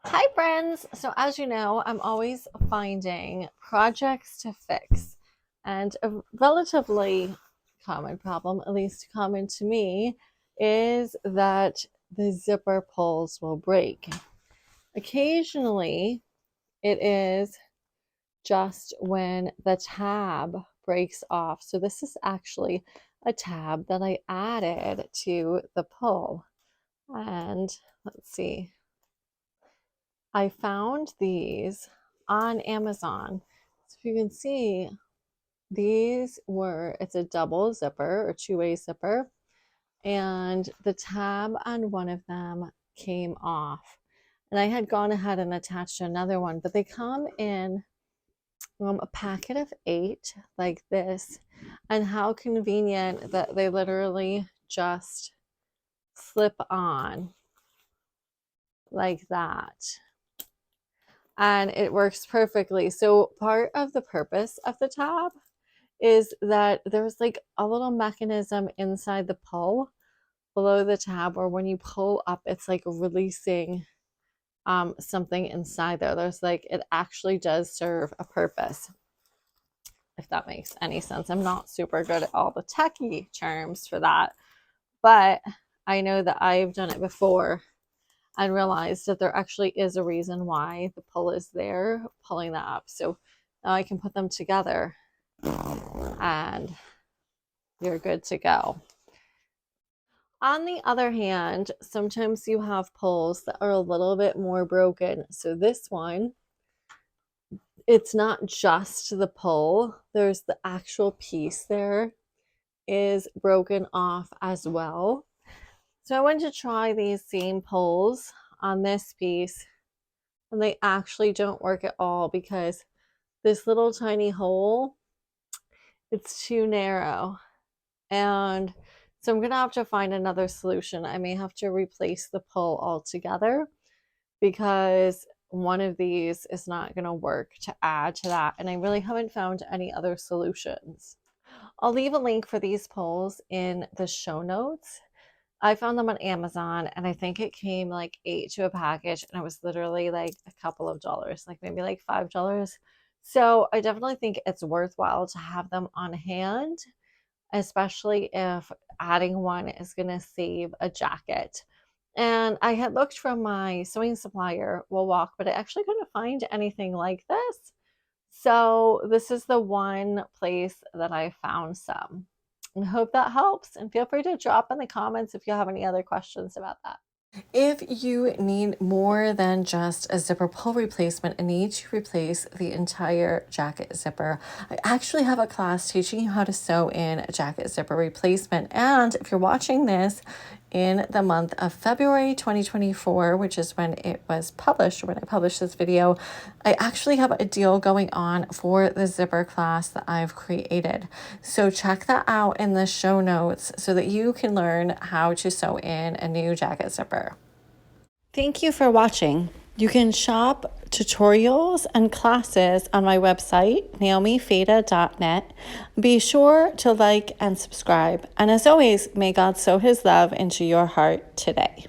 Hi, friends. So, as you know, I'm always finding projects to fix. And a relatively common problem, at least common to me, is that the zipper pulls will break. Occasionally, it is just when the tab breaks off. So, this is actually a tab that I added to the pull. And let's see. I found these on Amazon. So if you can see, it's a double zipper or two-way zipper, and the tab on one of them came off. And I had gone ahead and attached another one, but they come in a packet of 8 like this. And how convenient that they literally just slip on like that. And it works perfectly. So part of the purpose of the tab is that there's like a little mechanism inside the pull below the tab, or when you pull up, it's like releasing something inside there. There's like, it actually does serve a purpose, if that makes any sense. I'm not super good at all the techie terms for that, but I know that I've done it before and realized that there actually is a reason why the pull is there, pulling that up. So now I can put them together and you're good to go. On the other hand, sometimes you have pulls that are a little bit more broken. So this one, it's not just the pull, there's the actual piece there is broken off as well. So I went to try these same pulls on this piece, and they actually don't work at all because this little tiny hole, it's too narrow. And so I'm gonna have to find another solution. I may have to replace the pull altogether because one of these is not gonna work to add to that. And I really haven't found any other solutions. I'll leave a link for these pulls in the show notes. I found them on Amazon, and I think it came like 8 to a package, and it was literally like a couple of dollars, like maybe like $5. So I definitely think it's worthwhile to have them on hand, especially if adding one is going to save a jacket. And I had looked from my sewing supplier, Wool Walk, but I actually couldn't find anything like this. So this is the one place that I found some. I hope that helps, and feel free to drop in the comments if you have any other questions about that. If you need more than just a zipper pull replacement and need to replace the entire jacket zipper, I actually have a class teaching you how to sew in a jacket zipper replacement. And if you're watching this in the month of February 2024, which is when it was published, or when I published this video, I actually have a deal going on for the zipper class that I've created. So check that out in the show notes so that you can learn how to sew in a new jacket zipper. Thank you for watching. You can shop tutorials and classes on my website, naomifeda.net. Be sure to like and subscribe. And as always, may God sow his love into your heart today.